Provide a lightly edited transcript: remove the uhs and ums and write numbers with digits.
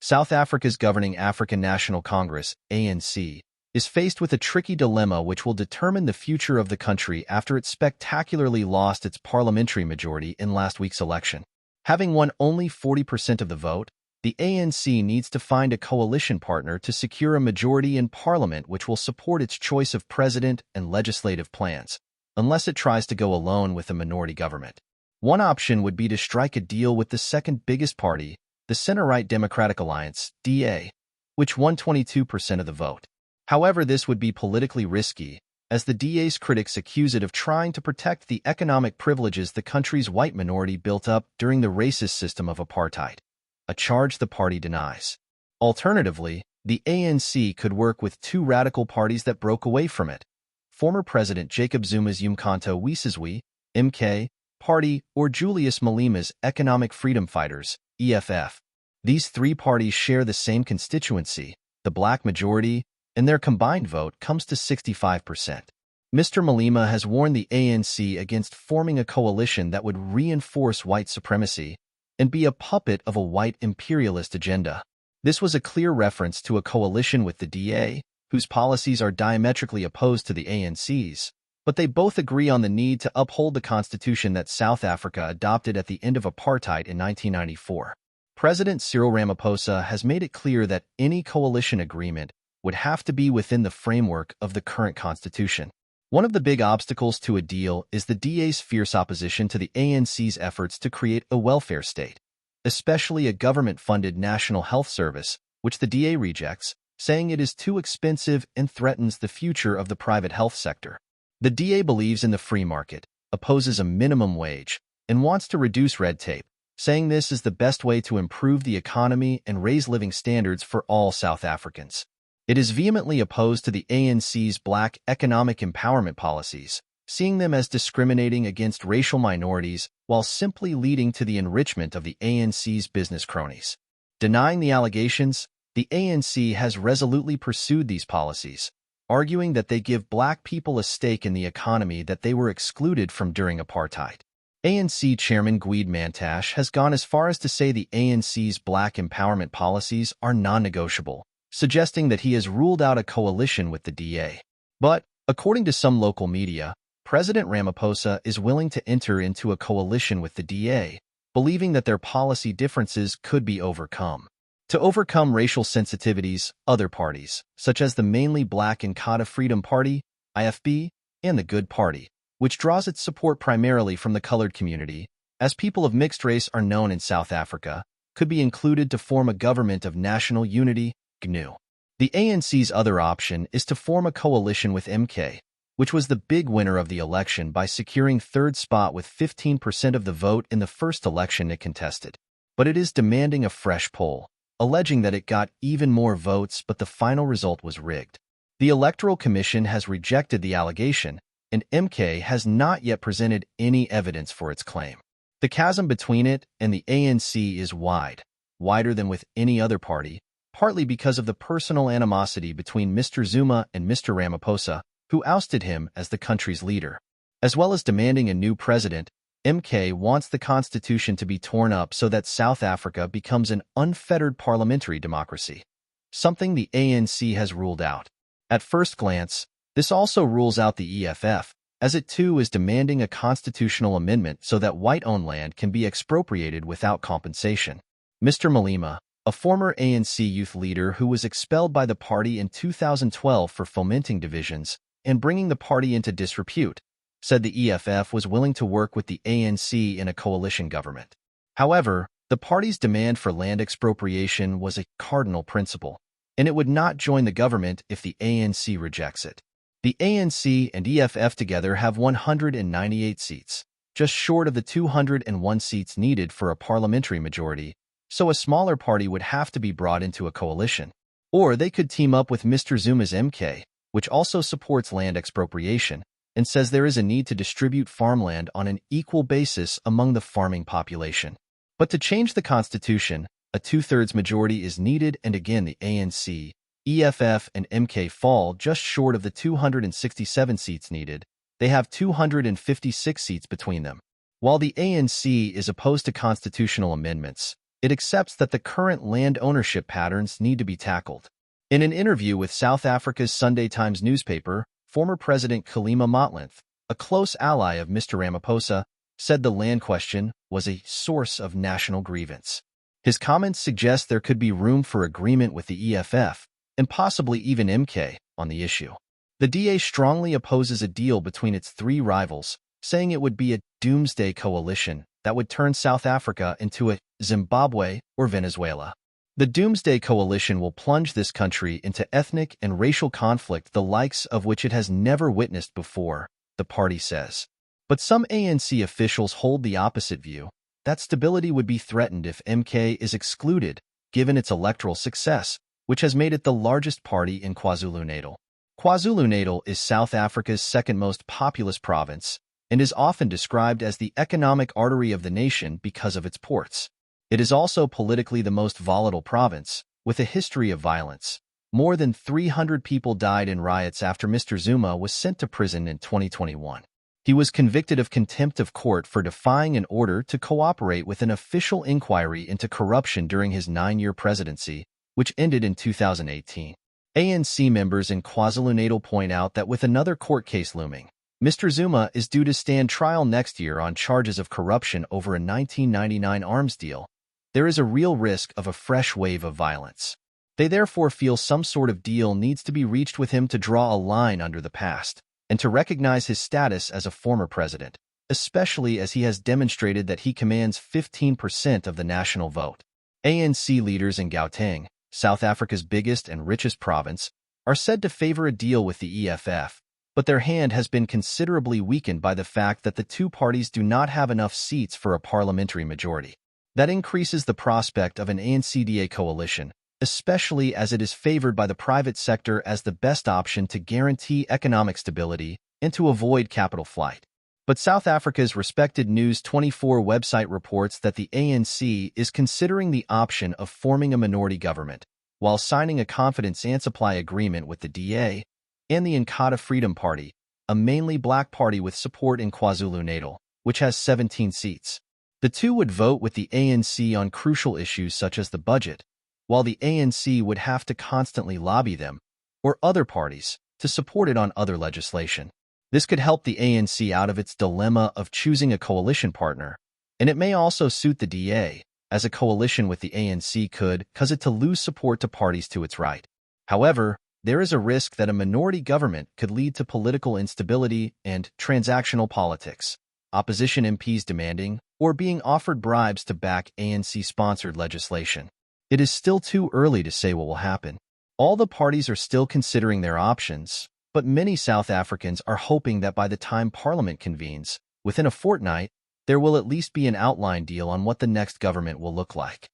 South Africa's governing African National Congress, ANC, is faced with a tricky dilemma which will determine the future of the country after it spectacularly lost its parliamentary majority in last week's election. Having won only 40% of the vote, the ANC needs to find a coalition partner to secure a majority in parliament which will support its choice of president and legislative plans, unless it tries to go alone with a minority government. One option would be to strike a deal with the second biggest party, the center-right Democratic Alliance, DA, which won 22% of the vote. However, this would be politically risky, as the DA's critics accuse it of trying to protect the economic privileges the country's white minority built up during the racist system of apartheid, a charge the party denies. Alternatively, the ANC could work with two radical parties that broke away from it, former President Jacob Zuma's Umkhonto we MK party or Julius Malema's Economic Freedom Fighters, EFF. These three parties share the same constituency, the black majority, and their combined vote comes to 65%. Mr. Malema has warned the ANC against forming a coalition that would reinforce white supremacy and be a puppet of a white imperialist agenda. This was a clear reference to a coalition with the DA, whose policies are diametrically opposed to the ANC's, but they both agree on the need to uphold the constitution that South Africa adopted at the end of apartheid in 1994. President Cyril Ramaphosa has made it clear that any coalition agreement would have to be within the framework of the current constitution. One of the big obstacles to a deal is the DA's fierce opposition to the ANC's efforts to create a welfare state, especially a government-funded national health service, which the DA rejects, saying it is too expensive and threatens the future of the private health sector. The DA believes in the free market, opposes a minimum wage, and wants to reduce red tape, saying this is the best way to improve the economy and raise living standards for all South Africans. It is vehemently opposed to the ANC's black economic empowerment policies, seeing them as discriminating against racial minorities while simply leading to the enrichment of the ANC's business cronies. Denying the allegations, the ANC has resolutely pursued these policies, arguing that they give black people a stake in the economy that they were excluded from during apartheid. ANC Chairman Gwede Mantashe has gone as far as to say the ANC's black empowerment policies are non-negotiable, suggesting that he has ruled out a coalition with the DA. But, according to some local media, President Ramaphosa is willing to enter into a coalition with the DA, believing that their policy differences could be overcome. To overcome racial sensitivities, other parties, such as the mainly black Inkatha Freedom Party, IFB, and the Good Party, which draws its support primarily from the colored community, as people of mixed race are known in South Africa, could be included to form a government of national unity, GNU. The ANC's other option is to form a coalition with MK, which was the big winner of the election by securing third spot with 15% of the vote in the first election it contested. But it is demanding a fresh poll, alleging that it got even more votes but the final result was rigged. The Electoral Commission has rejected the allegation, and MK has not yet presented any evidence for its claim. The chasm between it and the ANC is wide, wider than with any other party, partly because of the personal animosity between Mr. Zuma and Mr. Ramaphosa, who ousted him as the country's leader. As well as demanding a new president, MK wants the constitution to be torn up so that South Africa becomes an unfettered parliamentary democracy, something the ANC has ruled out. At first glance, this also rules out the EFF, as it too is demanding a constitutional amendment so that white-owned land can be expropriated without compensation. Mr. Malema, a former ANC youth leader who was expelled by the party in 2012 for fomenting divisions and bringing the party into disrepute, said the EFF was willing to work with the ANC in a coalition government. However, the party's demand for land expropriation was a cardinal principle, and it would not join the government if the ANC rejects it. The ANC and EFF together have 198 seats, just short of the 201 seats needed for a parliamentary majority, so a smaller party would have to be brought into a coalition. Or they could team up with Mr. Zuma's MK, which also supports land expropriation, and says there is a need to distribute farmland on an equal basis among the farming population. But to change the constitution, a two-thirds majority is needed, and again the ANC, EFF, and MK fall just short of the 267 seats needed. They have 256 seats between them. While the ANC is opposed to constitutional amendments, It accepts that the current land ownership patterns need to be tackled. In an interview with South Africa's Sunday Times newspaper, former President Kgalema Motlanthe, a close ally of Mr. Ramaphosa, said the land question was a source of national grievance. His comments suggest there could be room for agreement with the EFF, and possibly even MK, on the issue. The DA strongly opposes a deal between its three rivals, saying it would be a doomsday coalition that would turn South Africa into a Zimbabwe or Venezuela. The doomsday coalition will plunge this country into ethnic and racial conflict the likes of which it has never witnessed before, the party says. But some ANC officials hold the opposite view, that stability would be threatened if MK is excluded, given its electoral success, which has made it the largest party in KwaZulu-Natal. KwaZulu-Natal is South Africa's second most populous province and is often described as the economic artery of the nation because of its ports. It is also politically the most volatile province, with a history of violence. More than 300 people died in riots after Mr. Zuma was sent to prison in 2021. He was convicted of contempt of court for defying an order to cooperate with an official inquiry into corruption during his 9-year presidency, which ended in 2018. ANC members in KwaZulu-Natal point out that with another court case looming, Mr. Zuma is due to stand trial next year on charges of corruption over a 1999 arms deal. There is a real risk of a fresh wave of violence. They therefore feel some sort of deal needs to be reached with him to draw a line under the past, and to recognize his status as a former president, especially as he has demonstrated that he commands 15% of the national vote. ANC leaders in Gauteng, South Africa's biggest and richest province, are said to favor a deal with the EFF, but their hand has been considerably weakened by the fact that the two parties do not have enough seats for a parliamentary majority. That increases the prospect of an ANC-DA coalition, especially as it is favored by the private sector as the best option to guarantee economic stability and to avoid capital flight. But South Africa's respected News 24 website reports that the ANC is considering the option of forming a minority government, while signing a confidence and supply agreement with the DA and the Inkatha Freedom Party, a mainly black party with support in KwaZulu-Natal, which has 17 seats. The two would vote with the ANC on crucial issues such as the budget, while the ANC would have to constantly lobby them, or other parties, to support it on other legislation. This could help the ANC out of its dilemma of choosing a coalition partner, and it may also suit the DA, as a coalition with the ANC could cause it to lose support to parties to its right. However, there is a risk that a minority government could lead to political instability and transactional politics, opposition MPs demanding or being offered bribes to back ANC-sponsored legislation. It is still too early to say what will happen. All the parties are still considering their options, but many South Africans are hoping that by the time Parliament convenes, within a fortnight, there will at least be an outline deal on what the next government will look like.